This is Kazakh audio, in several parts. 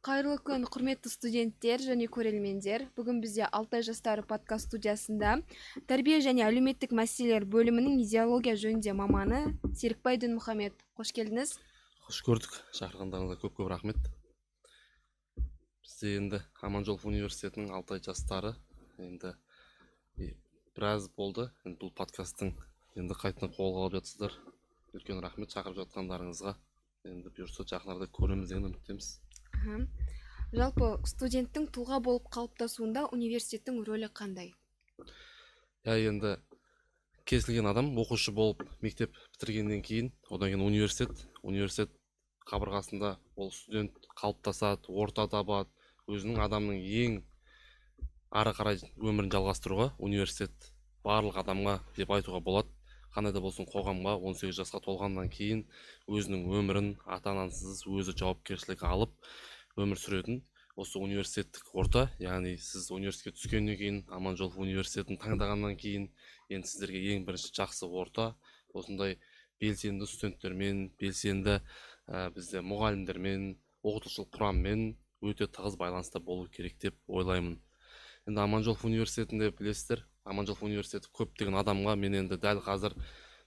Қайырлы күн, құрметті студенттер және көрермендер. Бүгін бізде Алтай жастары подкаст студиясында тәрбие және әлеуметтік мәселелер бөлімінің идеология жөнінде маманы Серікбай Дінмұхамед. Қош келдіңіз. Қош көрдік. Шақырғандарыңызға көп рахмет. Бізде енді Аманжолов университетінің Алтай жастары енді біраз болды. Бұл подкасттың енді қайтадан қолға алып жатсыздар. Үлкен рахмет шақырып жатқандарыңызға. Енді бұйырса жақындарда көреміз деген үміттеміз. Жалпы студенттің тұлға болып қалыптасуында университеттің рөлі қандай? Енді кез келген адам оқушы болып мектеп бітіргеннен кейін, одан кейін университет қабырғасында ол студент қалыптасады, орта табады, өзінің адамның ең ары қарай өмірін жалғастыруға университет барлық адамға деп айтуға болады. Қандай да болсын қоғамға 18 жасқа толғаннан кейін өзінің өмірін ата-анасыз өзі жауапкершілік алып өмір сүретін осы университеттік орта. Яғни сіз университетке түскеннен кейін, Аманжолов университетін таңдағаннан кейін, енді сіздерге ең бірінші жақсы орта осындай белсенді студенттермен, белсенді бізде мұғалімдермен, оқытушылық құраммен өте тығыз байланыста болу керек деп ойлаймын. Енді Аманжолов университетінде білесіздер, Аманжолов университеті көптеген адамға мен енді дәл қазір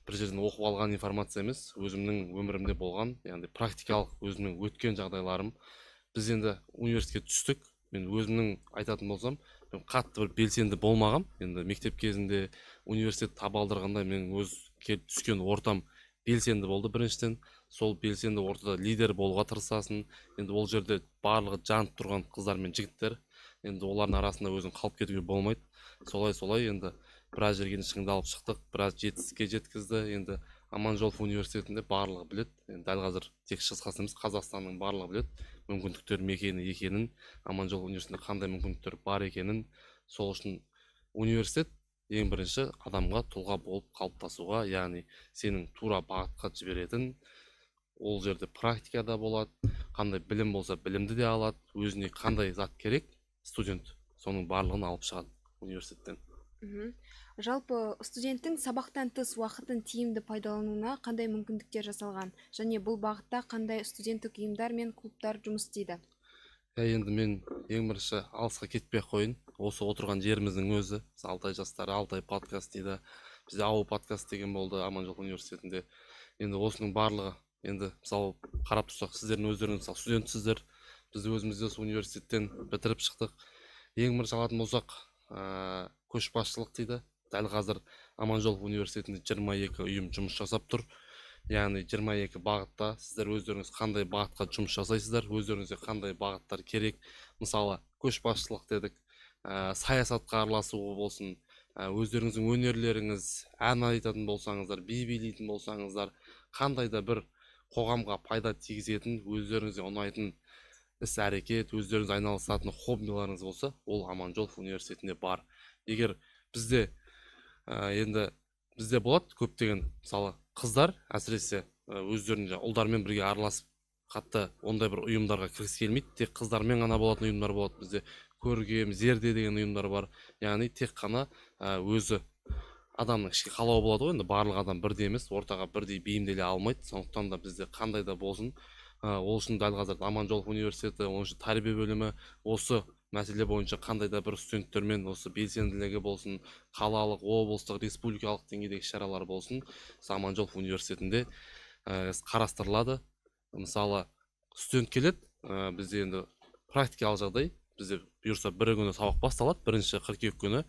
бір жерден оқып алған информация емес, өзімнің өмірімде болған, яғни практикалық өзімнің өткен жағдайларым. Біз енді университетке түстік. Мен өзімнің айтатын болсам, мен қатты бір белсенді болмағам. Енді мектеп кезінде университет табалдырғанда мен өз келіп түскен ортам белсенді болды. Біріншіден, сол белсенді ортада лидер болуға тырысасың. Енді ол жерде барлығы жанып тұрған қыздар мен жігіттер. Енді олардың арасында өзін қалып кетуге болмайды. Солай енді біраз жерге шыңдалып шықтық, біраз жетістікке жеткізді. Енді Аманжолов университетінде барлығы білет. Енді дәл қазір тек Шығыс Қазақстан емес, Қазақстанның барлығы білет мүмкіндіктер екенін, Аманжолов университетінде қандай мүмкіндіктер бар екенін. Сол үшін университет ең бірінші адамға тұлға болып қалыптасуға, яғни сенің тура бағытқа жіберетін, ол жерде практикада болады, қандай білім болса білімді де алады, өзіне қандай зат керек, студент соның барлығын алып шығады университеттен. Жалпы студенттің сабақтан тыс уақытын тиімді пайдалануына қандай мүмкіндіктер жасалған, және бұл бағытта қандай студенттік ұйымдар мен клубтар жұмыс істейді? Енді мен ең бірінші алысқа кетпей қойын. Осы отырған жеріміздің өзі, Алтай жастары, Алтай подкаст дейді. Бізде АУ подкаст деген болды Аманжолов университетінде. Енді осының барлығы, енді мысалы қарап тұрсақ, сіздердің өздеріңіз студентсіздер. Біз өзіміз осы университеттен бітіріп шықтық. Ең бірінші алатын болсақ, көшбасшылық дейді. Дәл қазір Аманжолов университетінде 22 ұйым жұмыс жасап тұр. Яғни 22 бағытта сіздер өздеріңіз қандай бағытқа жұмыс жасайсыздар, өздеріңізге қандай бағыттар керек. Мысалы, көшбасшылық дедік, саясатқа араласу болсын, өздеріңіздің өнерлеріңіз, ән айтатын болсаңыздар, би билейтін болсаңыздар, қандай да бір қоғамға пайда тигізетін, өздеріңізге ұнайтын іс-әрекет, өздеріңіз айналысатын хоббиларыңыз болса, ол Аманжолов университетінде бар. Егер бізде болады көптеген, мысалы, қыздар әсіресе өздерінің ұлдармен бірге араласып, қатты ондай бір ұйымдарға кіргісі келмейді. Тек қыздармен ғана болатын ұйымдар болады. Бізде көркем, зерде деген ұйымдар бар. Яғни тек қана өзі адамның ішкі қалауы болады ғой. Енді барлық адам бірдей емес, ортаға бірдей бейімделе алмайды. Сондықтан да бізде қандай да болсын, ол үшін дәл қазір Аманжолов университеті, оның үшін тәрбие бөлімі осы мәселе бойынша қандай да бір студенттермен осы белсенділігі болсын, қалалық, облыстық, республикалық деңгейдегі шаралар болсын, Аманжолов университетінде қарастырылады. Мысалы, студент келеді, бізде енді практикалық жағдай, бізде бұйырса бір күні сабақ басталады, бірінші қыркүйек күні,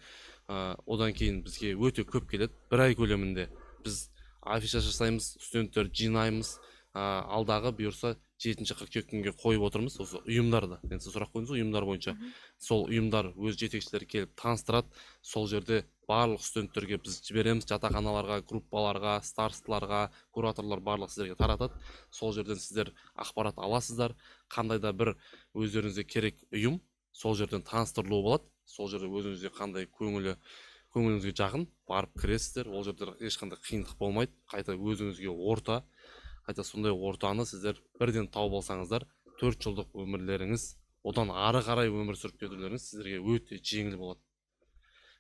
одан кейін бізге өте көп келеді. Бір ай көлемінде біз афиша жасаймыз, студенттер жинаймыз, алдағы бұйырса 7-ші қыркүйек күнге қойып отырмыз осы ұйымдарды. Енді сіз сұрақ қойдыңыз ғой, ұйымдар бойынша. Сол ұйымдар өз жетекшілері келіп таныстырады. Сол жерде барлық студенттерге біз жібереміз, жатақханаларға, группаларға, старосталарға, кураторлар барлық сіздерге таратады. Сол жерден сіздер ақпарат аласыздар. Қандай да бір өздеріңізге керек ұйым сол жерден таныстырылуы болады. Сол жерде өзіңізге қандай көңіліңізге жақын барып кіресіздер. Ол жерде ешқандай қиындық болмайды. Қайта өзіңізге орта, қайта сондай ортаны сіздер бірден тауып алсаңыздар, 4 жылдық өмірлеріңіз, одан ары қарай өмір сүріп кетулеріңіз сіздерге өте жеңіл болады.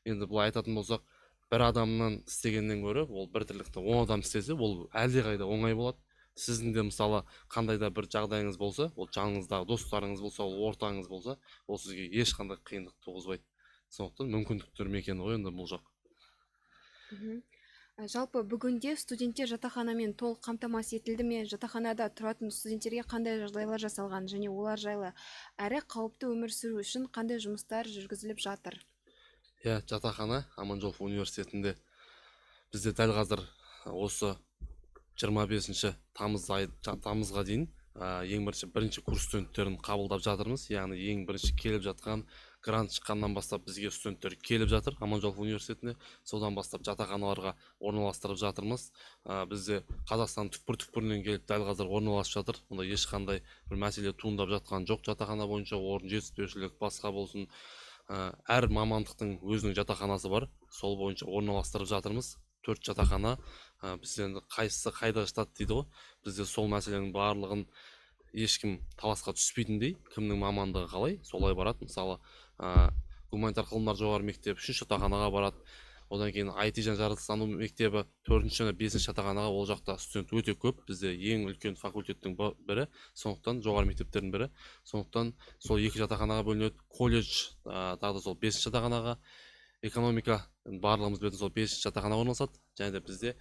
Енді бұлай айтатын болсақ, бір адамнан істегеннен гөрі, ол бір тірлікті 10 адам істесе, ол әлдеқайда оңай болады. сіздің де мысалы қандай да бір жағдайыңыз болса, ол жаныңыздағы достарыңыз болса, ол ортаңыз болса, ол сізге ешқандай қиындық туғызбайды. Сондықтан мүмкіндіктер мекені ғой енді бұл жақ. Жалпы бүгінде студенттер жатақханамен толық қамтамасыз етілді ме? Жатақханада тұратын студенттерге қандай жағдайлар жасалған және олар жайлы әрі қауіпті өмір сүру үшін қандай жұмыстар жүргізіліп жатыр? Иә, жатақхана Аманжолов университетінде бізде дәл қазір осы 25 тамызға дейін ең бірінші курс студенттерін қабылдап жатырмыз. Яғни ең бірінші келіп жатқан грант шыққаннан бастап бізге студенттер келіп жатыр Аманжолов университетіне. Содан бастап жатақханаларға орналастырып жатырмыз. Бізде Қазақстан түкпір-түкпірінен келіп дәл қазір орналасып жатыр. Онда ешқандай бір мәселе туындап жатқан жоқ. Жатақхана бойынша орын жетіспеушілік басқа болсын, әр мамандықтың өзінің жатақханасы бар. Сол бойынша орналастырып жатырмыз. 4 жатақхана. Біз енді қайсысы қайда жатады дейді ғой. Бізде сол мәселенің барлығын ешкім таласқа түспейтіндей, кімнің мамандығы қалай, солай барады. Мысалы, гуманитар ғылымдар жоғары мектебі 3 жатақханаға барады. Одан кейін IT және жаратылыстану мектебі 4 және 5 жатақханаға, ол жақта студент өте көп. Бізде ең үлкен факультеттің бірі, сондықтан жоғары мектептердің бірі. Сондықтан сол 2 жатақханаға бөлінеді. Колледж тағы да сол 5 жатақханаға, экономика барлығымыз білетін сол 5 жатақханаға орналасады. Және де бізде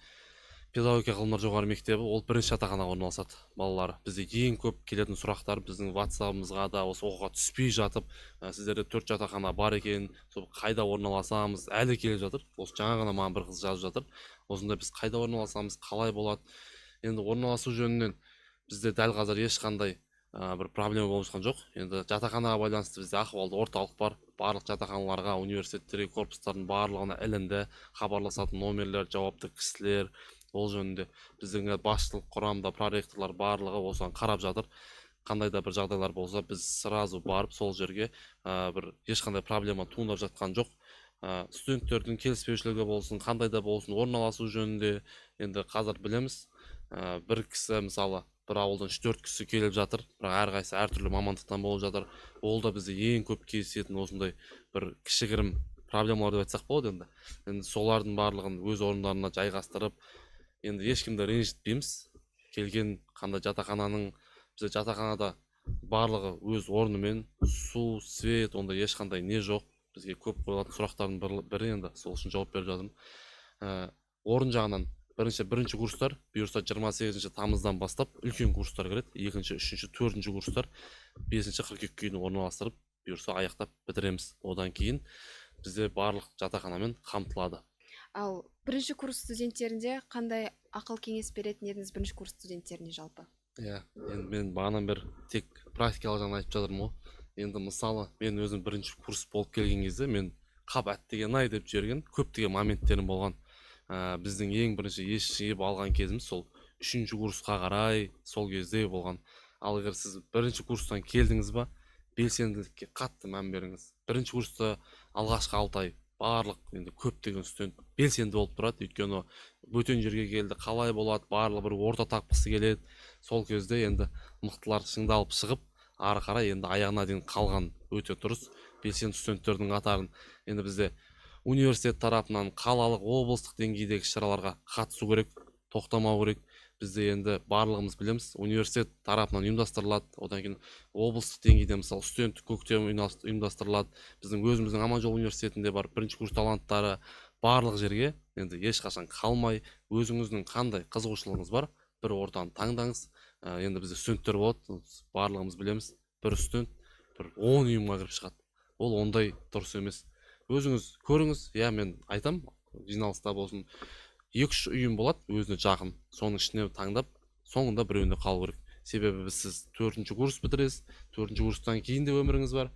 педагогика ғылымдар жоғары мектебі ол 1 жатақханаға орналасады. Балалар, бізде ең көп келетін сұрақтар біздің WhatsApp-ымызға да осы оқуға түспей жатып, сіздерде 4 жатақхана бар екен, сол қайда орналасамыз, әлі келіп жатыр. Осы жаңа ғана маған бір қыз жазып жатыр. Осында біз қайда орналасамыз, қалай болады? Енді орналасу жөнінен бізде дәл қазір ешқандай бір проблема болып жатқан жоқ. Енді жатақханаға байланысты бізде ахуалды орталық бар. Барлық жатақханаларға, университеттерге, корпустардың барлығына ілінді. Хабарласатын номерлер, жауапты кісілер, ол жөнінде біздің басшылық құрамда проректорлар барлығы осыған қарап жатыр. Қандай да бір жағдайлар болса, біз сразу барып сол жерге бір ешқандай проблема туындап жатқан жоқ. Студенттердің келіспеушілігі болсын, қандай да болсын, орналасу жөнінде енді қазір білеміз. Бір кісі мысалы бір ауылдан 3-4 кісі келіп жатыр, бірақ әрқайсысы әртүрлі мамандықтан болып жатыр. Ол да бізде ең көп кездесетін осындай бір кішігірім проблемалар деп айтсақ болады енді. Енді солардың барлығын өз орындарына жайғастырып, енді ешкімді ренжітпейміз. Келген қандай жатақхананың, бізде жатақханада барлығы өз орнымен, су, свет, онда ешқандай не жоқ. Бізге көп қойылатын сұрақтардың бірі енді сол үшін жауап беріп жатырмын. Орын жағынан бірінші курстар бұйырса 28 тамыздан бастап үлкен курстар кіреді. Екінші, үшінші, төртінші курстар 5 қыркүйекке дейін орналастырып, бұйырса аяқтап бітіреміз. Одан кейін бізде барлық жатақханамен қамтылады. Ал бірінші курс студенттерінде қандай ақыл кеңес беретін едіңіз бірінші курс студенттеріне жалпы? Иә, енді мен бағанан бері тек практикалық жағын айтып жатырмын ғой. Енді мысалы мен өзім бірінші курс болып келген кезде мен қап әттеген-ай деп жіберген көптеген моменттерім болған. Біздің ең бірінші ес жиып алған кезіміз сол 3-ші курсқа қарай сол кезде болған. Ал егер сіз бірінші курстан келдіңіз ба, белсенділікке қатты мән беріңіз. Бірінші курста алғашқы 6 ай барлық енді көптеген студент белсенді болып тұрады, өйткені бөтен жерге келді, қалай болады, барлығы бір орта тапқысы келеді. Сол кезде енді мықтылар шыңдалып шығып, ары қарай енді аяғына дейін қалған өте дұрыс. Белсенді студенттердің қатарын енді бізде университет тарапынан қалалық, облыстық деңгейдегі шараларға қатысу керек, тоқтамау керек. Бізде енді барлығымыз білеміз, университет тарапынан ұйымдастырылады, одан кейін облыстық деңгейде мысалы студенттік көктем ұйымдастырылады. Біздің өзіміздің Аманжолов университетінде бар бірінші курс таланттары барлық жерге енді ешқашан қалмай, өзіңіздің қандай қызығушылығыңыз бар, бір ортаны таңдаңыз. Енді бізде студенттер болады, барлығымыз білеміз, бір студент бір 10 ұйымға кіріп шығады. Ол ондай дұрыс емес. Өзіңіз көріңіз, иә мен айтам, жиналыста болсын 2-3 ұйым болады өзіне жақын, соның ішіне таңдап, соңында біреуінде қалу керек. Себебі сіз 4-ші курс бітіресіз, 4-ші курстан кейін де өміріңіз бар.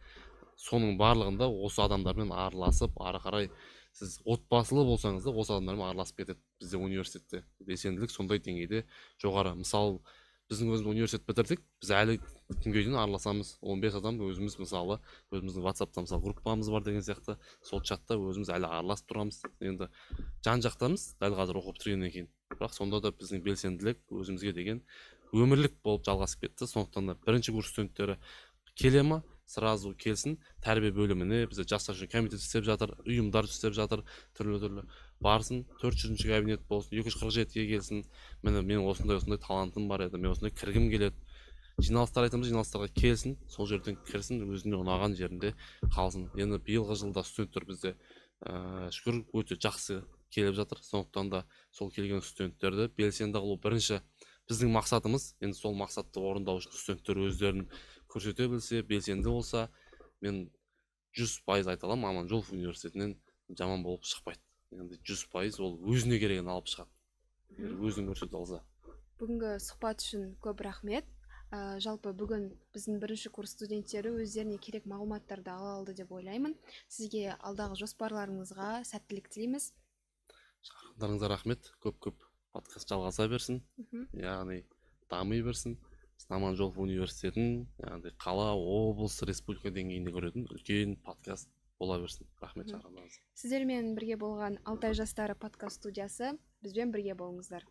Соның барлығында осы адамдармен араласып, ары қарай сіз отбасылы болсаңыз да осы адамдармен араласып кетеді. Бізде университетте белсенділік сондай деңгейде жоғары. Мысалы, біздің өзіміз университет бітірдік, біз әлі күнге дейін араласамыз. 15 адам өзіміз мысалы, өзіміздің WhatsApp-та мысалы группамыз бар деген сияқты, сол чатта өзіміз әлі араласып тұрамыз. Енді жан-жақтамыз дәл қазір оқып бітіргеннен кейін. Бірақ сонда да біздің белсенділік өзімізге деген өмірлік болып жалғасып кетті. Сондықтан да бірінші курс студенттері келе ма, сразу келсін. Тәрбие бөліміне бізде жастар үшін комитет істеп жатыр, ұйымдар істеп жатыр, түрлі барсын, 400-ші кабинет болсын, 247-ге келсін, міне мен осындай талантым бар еді, мен осындай кіргім келеді. Жиналыстар айтамыз, жиналыстарға келсін, сол жерден кірсін, өзіне ұнаған жерінде қалсын. Енді биылғы жылда студенттер бізде шүкір өте жақсы келіп жатыр. Сондықтан да сол келген студенттерді белсенді қылу бірінші біздің мақсатымыз. Енді сол мақсатты орындау үшін студенттер өздерін көрсете білсе, белсенді болса, мен 100% айта аламын, Аманжолов университетінен жаман болып шықпайды. Енді 100% ол өзіне керегін алып шығады. Өзін көрсете алса. Бүгінгі сұхбат үшін көп рахмет. Жалпы бүгін біздің бірінші курс студенттері өздеріне керек мағлұматтарды ала алды деп ойлаймын. Сізге алдағы жоспарларыңызға сәттілік тілейміз. Шақырғандарыңызға рахмет. Көп подкаст жалғаса берсін. Яғни дами берсін. Аманжолов университетін, яғни қала, облыс, республика деңгейінде көретін үлкен подкаст бола берсін. Рахмет шақырғандарыңызға. Сіздермен бірге болған Алтай жастары подкаст студиясы. Бізбен бірге болыңыздар.